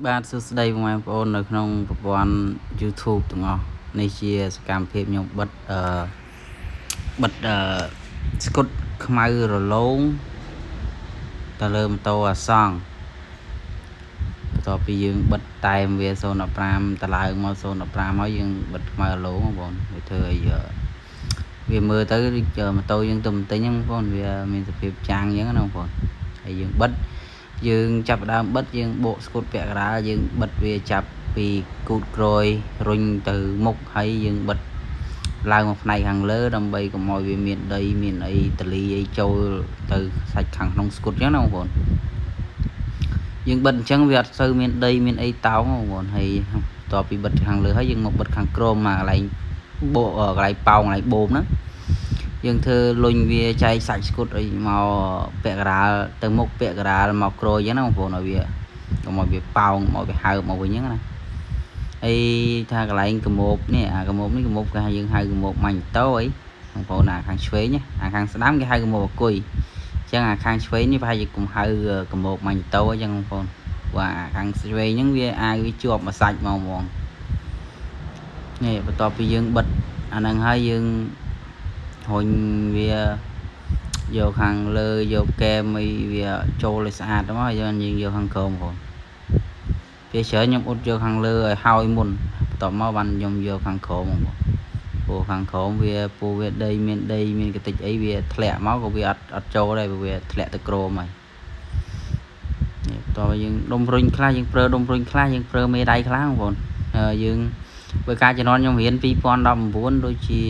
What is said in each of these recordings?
បាទសួស្តីបងប្អូននៅក្នុងប្រព័ន្ធ YouTube ទាំងអស់នេះជាសកម្មភាពខ្ញុំបិទស្គុតខ្មៅរលោងទៅលើម៉ូតូអាសង់បន្ទាប់ពីយើងបិទតែមវា015តឡើងមក015ហើយយើងបិទខ្មៅរលោងបងវាធ្វើឲ្យវាមើលទៅម៉ូតូយើងទៅបន្ទិញហ្នឹងបងវាមានសភាពចាងអញ្ចឹងណាបងហើយយើងបិទយើងចាប់ដើមបិទយើងបកស្គុតពាក់កណ្ដាលយើងបិទវាចាប់ពីគូតក្រួយរុញទៅមុខហើយយើងបិទឡើងមកផ្នែកខាងលើដើម្បីកុំឲ្យវាមានដីមានអីតលីអីចូលទៅសាច់ខាងក្នុងស្គុតអញ្ចឹងណាបងប្អូនយើងបិទអញ្ចឹងវាអត់សូវមានដីមានអីតោងបងប្អូនហើយបន្ទាប់ពីបិទខាងលើហើយយើងមកបិទខាងក្រោមមកកន្លែងបកកន្លែងប៉ោងកន្លែងបូមហ្នឹងយើងធ្វើលុញវាចែកសាច់ស្គុតឲ្យមកពាក់កណ្ដាលទៅមុខពាក់កណ្ដាលមកក្រួយអញ្ចឹងណាបងប្អូនឲ្យវាកុំឲ្យវាប៉ោងមកវាហើបមកវិញអញ្ចឹងណាហើយថាកន្លែងកមោបនេះអាកមោបនេះកមោបគេយើងហៅកមោបម៉ាញ់តូអីបងប្អូនអាខាងឆ្វេងអាខាងស្ដាំគេហៅកមោបអគុយអញ្ចឹងអាខាងឆ្វេងនេះប្រហែលជាកុំហៅកមោបម៉ាញ់តូអញ្ចឹងបងប្អូនព្រោះអាខាងឆ្វេងហ្នឹងវាអាចវាជាប់មួយសាច់មកហ្មងនេះបន្ទាប់ពីយើងបិទអាហ្នឹងហើយយើងរុញវាយកខាងលើយកកែមឲ្យវាចូលឲ្យស្អាតមកយើងយកខាងក្រោមបងពេលច្រើនខ្ញុំអ៊ុតយកខាងលើឲ្យហើយមុនបន្ទាប់មកបានខ្ញុំយកខាងក្រោមបងព្រោះខាងក្រោមវាដីមានកតិចអីវាធ្លាក់មកក៏វាអត់ចូលដែរវាធ្លាក់ទៅក្រោមហើយនេះបន្ទាប់យើងដុំរុញខ្លះយើងប្រើដុំរុញខ្លះយើងប្រើមេដៃខ្លះបងប្អូនយើងបើការជំនាន់ខ្ញុំរៀន2019ដូចជា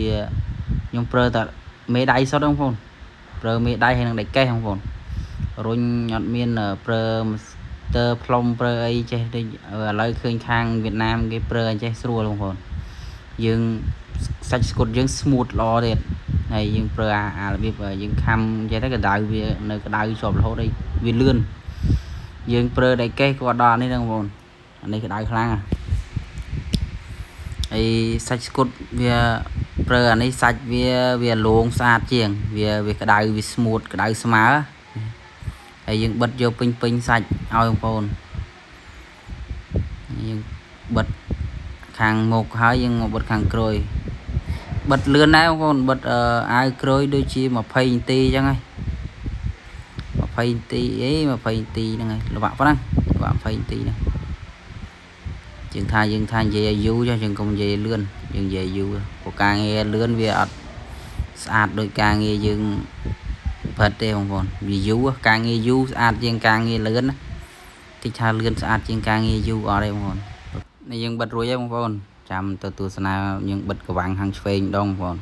ខ្ញុំប្រើតែមេដៃសុទ្ធបងប្អូនប្រើមេដៃហើយនឹងដៃកេះបងប្អូនរុញអត់មានប្រើទ័រផ្លុំប្រើអីចេះដូចឥឡូវឃើញខាងវៀតណាមគេប្រើអញ្ចេះស្រួលបងប្អូនយើងសាច់ស្គុតយើង smooth ល្អទៀតហើយយើងប្រើអារបៀបយើងខំចេះតែកដៅវានៅកដៅជាប់រហូតឲ្យវាលឿនយើងប្រើដៃកេះក៏ដល់នេះដែរបងប្អូនអានេះកដៅខ្លាំងហើយសាច់ស្គុតវាប្រើអានេះសាច់វាលងស្អាតជាងវាក្តៅវា smooth ក្តៅស្មើហើយយើងបិទយកពេញសាច់ឲ្យបងប្អូនយើងបិទខាងមុខហើយយើងមកបិទខាងក្រោយបិទលឿនដែរបងប្អូនបិទអាវក្រោយដូចជា20នាទីអញ្ចឹងហើយ20នាទី20នាទីហ្នឹងហើយល្បាក់ប៉ុណ្ណឹងល្បាក់20នាទីហ្នឹងយើងថានិយាយឲ្យយូរចុះយើងកុំនិយាយលឿនយើងនិយាយយូរព្រោះការងារលឿនវាអត់ស្អាតដូចការងារយើងផិតទេបងប្អូនវាយូរការងារយូរស្អាតជាងការងារលឿនណាតិចថាលឿនស្អាតជាងការងារយូរអត់ទេបងប្អូននេះយើងបិទរួចហើយបងប្អូនចាំទៅទស្សនាយើងបិទកវាំងខាងឆ្វេងម្ដងបងប្អូន